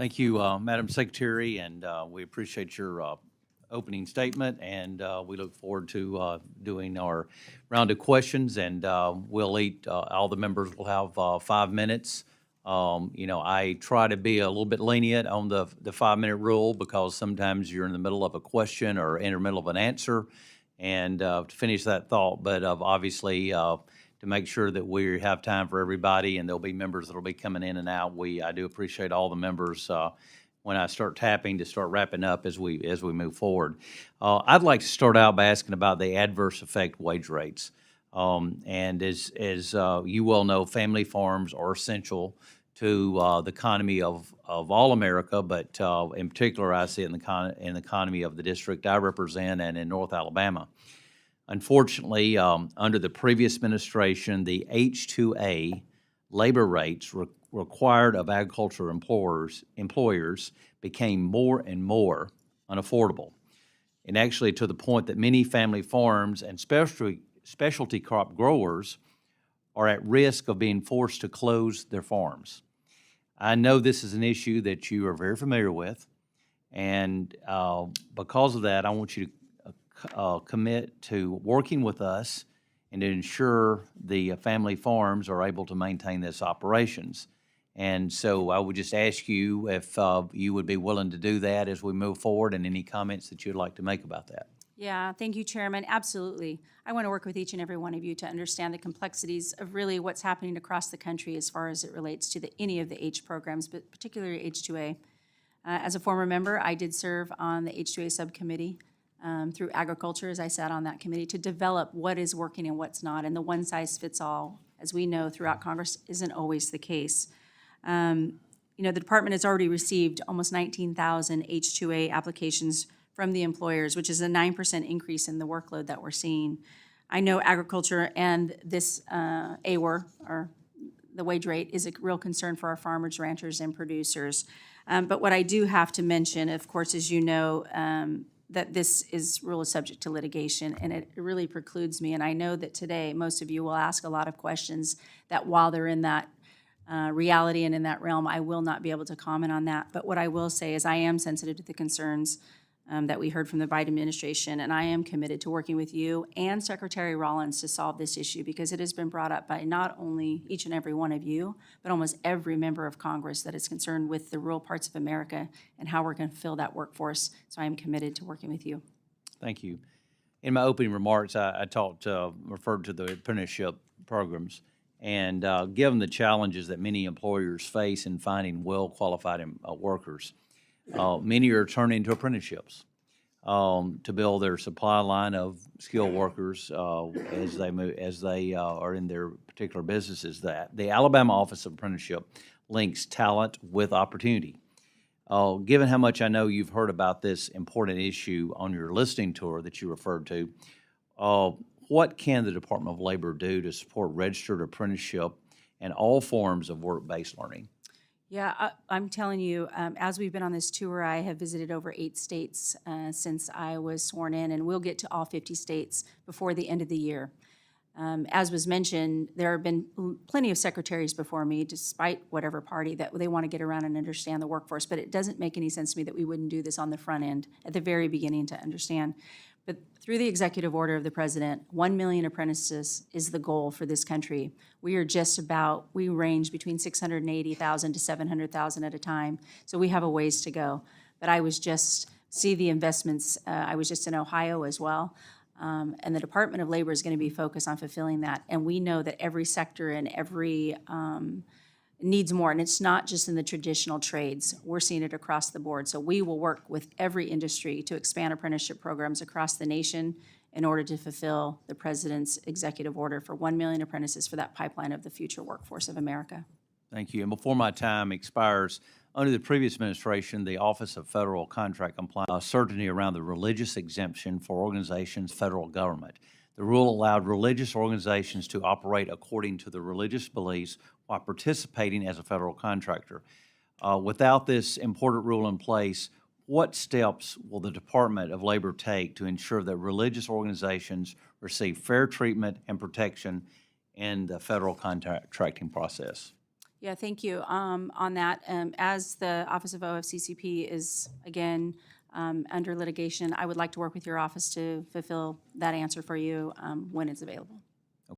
Thank you, Madam Secretary, and we appreciate your opening statement, and we look forward to doing our round of questions, and all the members will have 5 minutes. I try to be a little bit lenient on the 5-minute rule because sometimes you're in the middle of a question or in the middle of an answer, and to finish that thought, but obviously to make sure that we have time for everybody, and there'll be members that'll be coming in and out. I do appreciate all the members when I start tapping to start wrapping up as we move forward. I'd like to start out by asking about the adverse effect wage rates. And as you well know, family farms are essential to the economy of all America, but in particular, I see it in the economy of the district I represent and in North Alabama. Unfortunately, under the previous administration, the H-2A labor rates required of agriculture employers became more and more unaffordable, and actually to the point that many family farms and specialty crop growers are at risk of being forced to close their farms. I know this is an issue that you are very familiar with, and because of that, I want you to commit to working with us and to ensure the family farms are able to maintain this operations. And so I would just ask you if you would be willing to do that as we move forward, and any comments that you'd like to make about that. Yeah, thank you, Chairman. Absolutely. I want to work with each and every one of you to understand the complexities of really what's happening across the country as far as it relates to any of the H programs, but particularly H-2A. As a former member, I did serve on the H-2A subcommittee through agriculture, as I sat on that committee, to develop what is working and what's not. And the one-size-fits-all, as we know throughout Congress, isn't always the case. The department has already received almost 19,000 H-2A applications from the employers, which is a 9% increase in the workload that we're seeing. I know agriculture and this AWR, or the wage rate, is a real concern for our farmers, ranchers, and producers. But what I do have to mention, of course, as you know, that this rule is subject to litigation, and it really precludes me. And I know that today most of you will ask a lot of questions that while they're in that reality and in that realm, I will not be able to comment on that. But what I will say is I am sensitive to the concerns that we heard from the Biden administration, and I am committed to working with you and Secretary Rollins to solve this issue, because it has been brought up by not only each and every one of you, but almost every member of Congress that is concerned with the rural parts of America and how we're going to fill that workforce. So I am committed to working with you. Thank you. In my opening remarks, I referred to the apprenticeship programs, and given the challenges that many employers face in finding well-qualified workers, many are turning to apprenticeships to build their supply line of skilled workers as they are in their particular businesses. That the Alabama Office of Apprenticeship links talent with opportunity. Given how much I know you've heard about this important issue on your listening tour that you referred to, what can the Department of Labor do to support registered apprenticeship and all forms of work-based learning? Yeah, I'm telling you, as we've been on this tour, I have visited over 8 states since I was sworn in, and we'll get to all 50 states before the end of the year. As was mentioned, there have been plenty of secretaries before me, despite whatever party, that they want to get around and understand the workforce, but it doesn't make any sense to me that we wouldn't do this on the front end, at the very beginning, to understand. But through the executive order of the president, 1 million apprentices is the goal for this country. We range between 680,000 to 700,000 at a time, so we have a ways to go. But see the investments. I was just in Ohio as well, and the Department of Labor is going to be focused on fulfilling that. And we know that every sector and every needs more, and it's not just in the traditional trades. We're seeing it across the board. So we will work with every industry to expand apprenticeship programs across the nation in order to fulfill the president's executive order for 1 million apprentices for that pipeline of the future workforce of America. Thank you. And before my time expires, under the previous administration, the Office of Federal Contract Compliance uncertainty around the religious exemption for organizations, federal government. The rule allowed religious organizations to operate according to their religious beliefs while participating as a federal contractor. Without this important rule in place, what steps will the Department of Labor take to ensure that religious organizations receive fair treatment and protection in the federal contracting process? Yeah, thank you. On that, as the Office of OFCCP is, again, under litigation, I would like to work with your office to fulfill that answer for you when it's available.